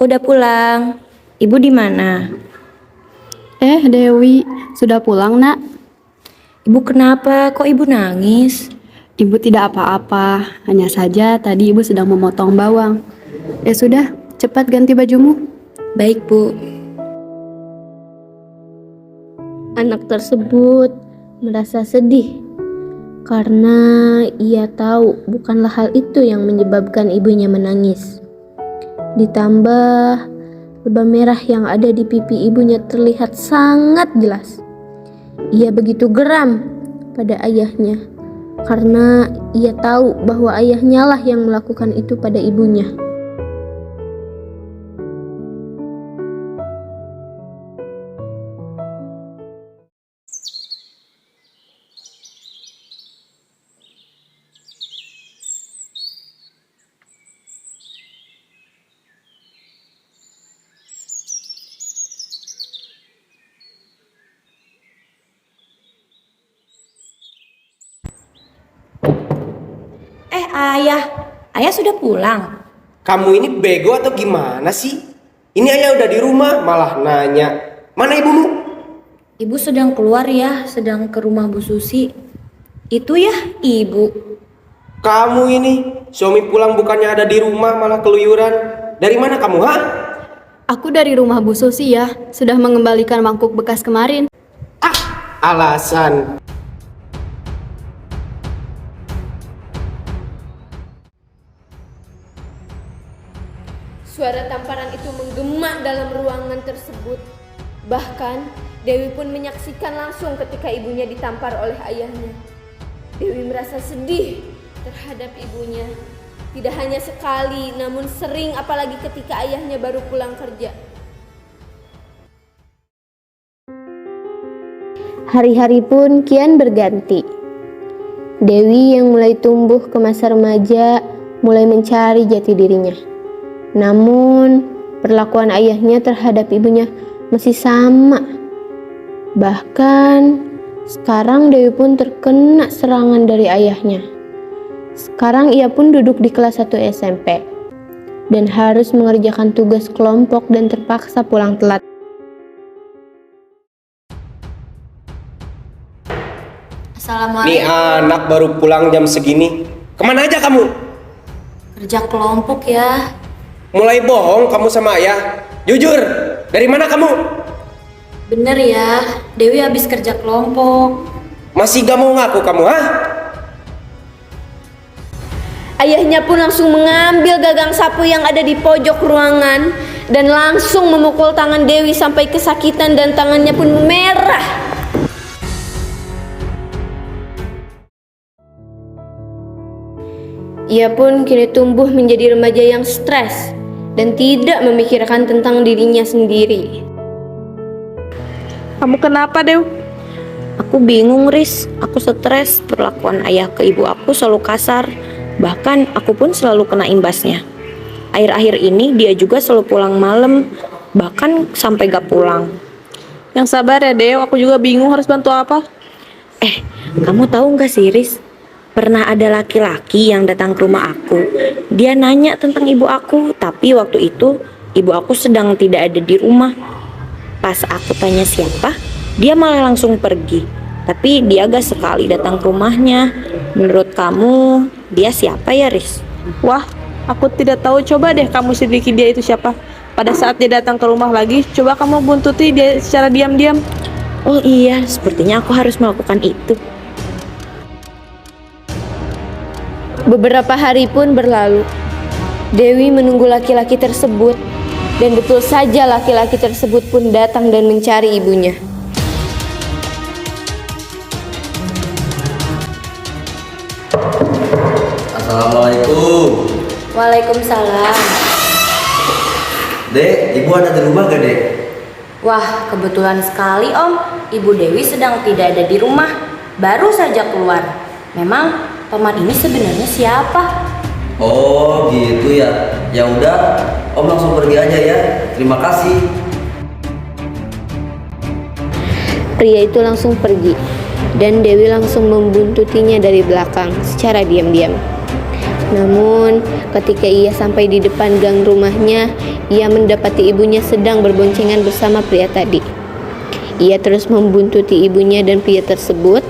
Aku udah pulang. Ibu di mana? Dewi, sudah pulang, Nak? Ibu kenapa? Kok ibu nangis? Ibu tidak apa-apa, hanya saja tadi ibu sedang memotong bawang. Ya sudah, cepat ganti bajumu. Baik, Bu. Anak tersebut merasa sedih karena ia tahu bukanlah hal itu yang menyebabkan ibunya menangis. Ditambah lebam merah yang ada di pipi ibunya terlihat sangat jelas. Ia begitu geram pada ayahnya karena ia tahu bahwa ayahnya lah yang melakukan itu pada ibunya. Ayah. Ayah sudah pulang. Kamu ini bego atau gimana sih? Ini ayah udah di rumah malah nanya. Mana ibumu? Ibu sedang keluar ya, sedang ke rumah Bu Susi. Itu ya, Ibu. Kamu ini suami pulang bukannya ada di rumah malah keluyuran. Dari mana kamu, ha? Aku dari rumah Bu Susi ya, sudah mengembalikan mangkuk bekas kemarin. Alasan. Suara tamparan itu menggema dalam ruangan tersebut. Bahkan Dewi pun menyaksikan langsung ketika ibunya ditampar oleh ayahnya. Dewi merasa sedih terhadap ibunya. Tidak hanya sekali, namun sering, apalagi ketika ayahnya baru pulang kerja. Hari-hari pun kian berganti. Dewi yang mulai tumbuh ke masa remaja mulai mencari jati dirinya. Namun, perlakuan ayahnya terhadap ibunya masih sama. Bahkan, sekarang Dewi pun terkena serangan dari ayahnya. Sekarang ia pun duduk di kelas 1 SMP dan harus mengerjakan tugas kelompok dan terpaksa pulang telat. Assalamualaikum. Nih anak baru pulang jam segini. Kemana aja kamu? Kerja kelompok ya. Mulai bohong kamu sama ayah. Jujur, dari mana kamu? Bener ya, Dewi habis kerja kelompok. Masih gak mau ngaku kamu, ha? Ayahnya pun langsung mengambil gagang sapu yang ada di pojok ruangan dan langsung memukul tangan Dewi sampai kesakitan dan tangannya pun merah. Ia pun kini tumbuh menjadi remaja yang stres dan tidak memikirkan tentang dirinya sendiri. Kamu kenapa, Dew? Aku bingung, Riz. Aku stres. Perlakuan ayah ke ibu aku selalu kasar. Bahkan aku pun selalu kena imbasnya. Akhir-akhir ini dia juga selalu pulang malam. Bahkan sampai gak pulang. Yang sabar ya, Dew. Aku juga bingung harus bantu apa. Kamu tahu gak sih, Riz? Pernah ada laki-laki yang datang ke rumah aku. Dia nanya tentang ibu aku. Tapi waktu itu ibu aku sedang tidak ada di rumah. Pas aku tanya siapa, dia malah langsung pergi. Tapi dia gak sekali datang ke rumahnya. Menurut kamu, dia siapa ya, Riz? Wah, aku tidak tahu. Coba deh kamu selidiki dia itu siapa. Pada saat dia datang ke rumah lagi, coba kamu buntuti dia secara diam-diam. Oh iya, sepertinya aku harus melakukan itu. Beberapa hari pun berlalu. Dewi menunggu laki-laki tersebut, dan betul saja laki-laki tersebut pun datang dan mencari ibunya. Assalamualaikum. Waalaikumsalam. Dek, ibu ada di rumah gak, Dek? Wah, kebetulan sekali Om. Ibu Dewi sedang tidak ada di rumah. Baru saja keluar. Memang paman ini sebenarnya siapa? Oh, gitu ya. Ya udah, Om langsung pergi aja ya. Terima kasih. Pria itu langsung pergi, dan Dewi langsung membuntutinya dari belakang secara diam-diam. Namun, ketika ia sampai di depan gang rumahnya, ia mendapati ibunya sedang berboncengan bersama pria tadi. Ia terus membuntuti ibunya dan pria tersebut.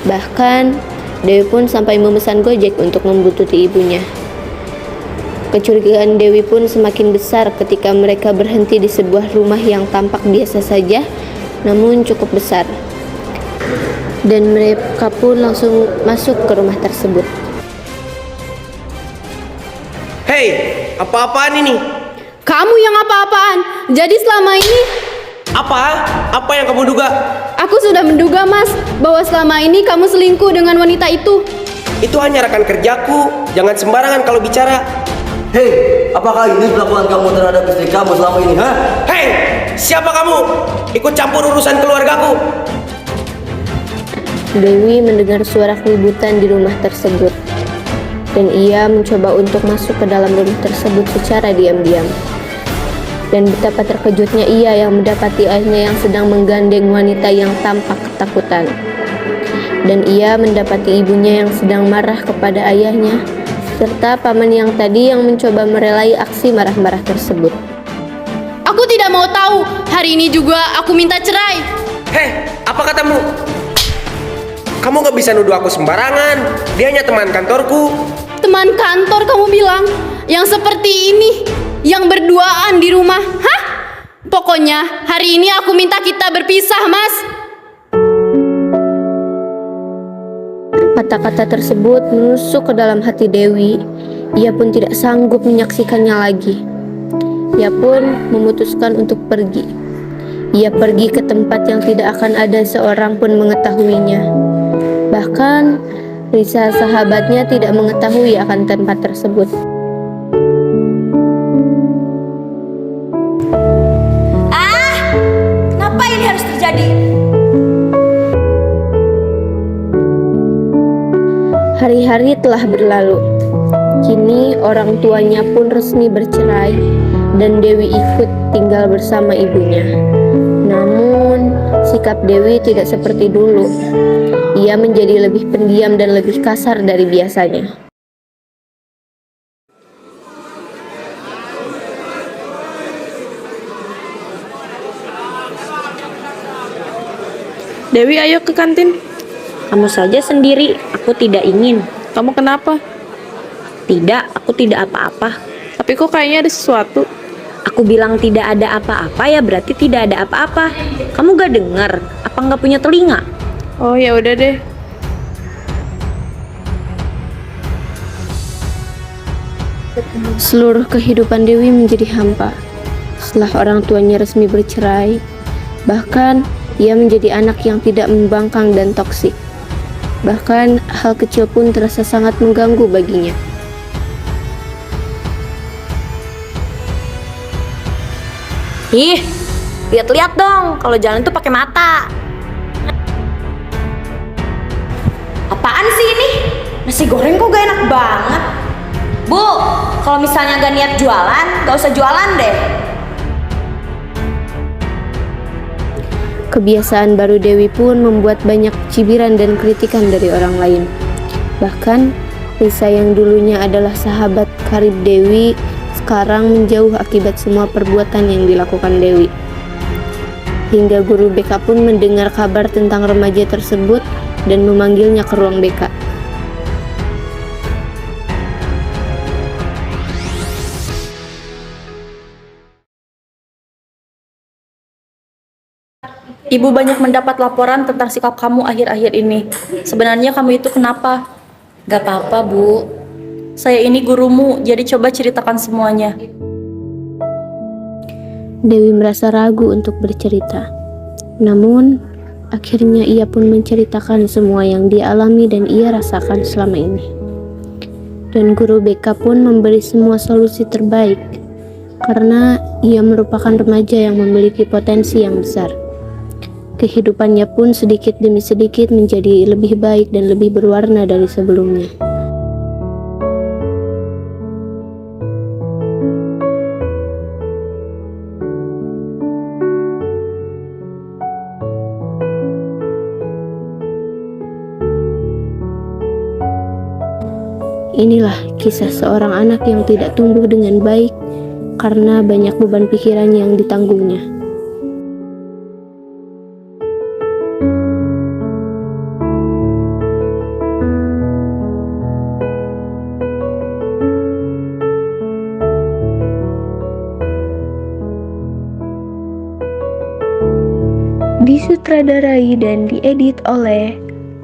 Bahkan, Dewi pun sampai memesan Gojek untuk membuntuti ibunya. Kecurigaan Dewi pun semakin besar ketika mereka berhenti di sebuah rumah yang tampak biasa saja, namun cukup besar. Dan mereka pun langsung masuk ke rumah tersebut. Hei, apa-apaan ini? Kamu yang apa-apaan? Jadi selama ini Apa? Apa yang kamu duga? aku sudah menduga, Mas, bahwa selama ini kamu selingkuh dengan wanita itu. Itu hanya rekan kerjaku. Jangan sembarangan kalau bicara. Hei, apakah ini perlakuan kamu terhadap istri kamu selama ini, ha? Hei, siapa kamu? Ikut campur urusan keluargaku. Dewi mendengar suara keributan di rumah tersebut, dan ia mencoba untuk masuk ke dalam rumah tersebut secara diam-diam. Dan betapa terkejutnya ia yang mendapati ayahnya yang sedang menggandeng wanita yang tampak ketakutan. Dan ia mendapati ibunya yang sedang marah kepada ayahnya, serta paman yang tadi yang mencoba merelai aksi marah-marah tersebut. Aku tidak mau tahu. Hari ini juga aku minta cerai. Hei, apa katamu? Kamu gak bisa nuduh aku sembarangan. Dia hanya teman kantorku. Teman kantor kamu bilang? Yang seperti ini, yang berduaan di rumah. Hah? Pokoknya hari ini aku minta kita berpisah, Mas. Kata-kata tersebut menusuk ke dalam hati Dewi. Ia pun tidak sanggup menyaksikannya lagi. Ia pun memutuskan untuk pergi. Ia pergi ke tempat yang tidak akan ada seorang pun mengetahuinya. Bahkan Risa sahabatnya tidak mengetahui akan tempat tersebut. Kenapa ini harus terjadi? Hari-hari telah berlalu. Kini orang tuanya pun resmi bercerai dan Dewi ikut tinggal bersama ibunya. Namun, sikap Dewi tidak seperti dulu. Ia menjadi lebih pendiam dan lebih kasar dari biasanya. Dewi, ayo ke kantin. Kamu saja sendiri, aku tidak ingin. Kamu kenapa? Tidak, aku tidak apa-apa. Tapi kok kayaknya ada sesuatu. Aku bilang tidak ada apa-apa ya berarti tidak ada apa-apa. Kamu gak dengar? Apa nggak punya telinga? Oh ya udah deh. Seluruh kehidupan Dewi menjadi hampa. Setelah orang tuanya resmi bercerai, bahkan ia menjadi anak yang tidak membangkang dan toksik. Bahkan hal kecil pun terasa sangat mengganggu baginya. Ih, lihat-lihat dong kalau jalan tuh pakai mata. Apaan sih ini? Nasi goreng kok gak enak banget. Bu, kalau misalnya gak niat jualan, gak usah jualan deh. Kebiasaan baru Dewi pun membuat banyak cibiran dan kritikan dari orang lain. Bahkan, Risa yang dulunya adalah sahabat karib Dewi, sekarang menjauh akibat semua perbuatan yang dilakukan Dewi. Hingga guru BK pun mendengar kabar tentang remaja tersebut dan memanggilnya ke ruang BK. Ibu banyak mendapat laporan tentang sikap kamu akhir-akhir ini. Sebenarnya kamu itu kenapa? Gak apa-apa, Bu. Saya ini gurumu, jadi coba ceritakan semuanya. Dewi merasa ragu untuk bercerita. Namun, akhirnya ia pun menceritakan semua yang dia alami dan ia rasakan selama ini. Dan guru BK pun memberi semua solusi terbaik, karena ia merupakan remaja yang memiliki potensi yang besar. Kehidupannya pun sedikit demi sedikit menjadi lebih baik dan lebih berwarna dari sebelumnya. Inilah kisah seorang anak yang tidak tumbuh dengan baik karena banyak beban pikiran yang ditanggungnya. Disutradarai dan diedit oleh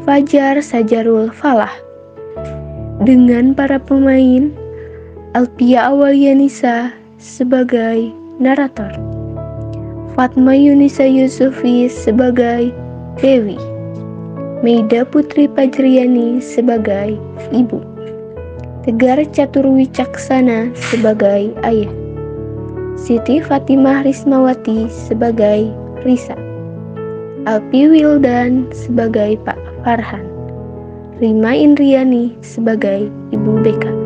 Fajar Sajarul Falah dengan para pemain Alpia Awalianisa sebagai narator, Fatma Yunisa Yusufi sebagai Dewi, Meida Putri Pajriani sebagai ibu, Tegar Catur Wicaksana sebagai ayah, Siti Fatimah Rismawati sebagai Risa, Alpi Wildan sebagai Pak Farhan, Rima Indriani sebagai Ibu BK.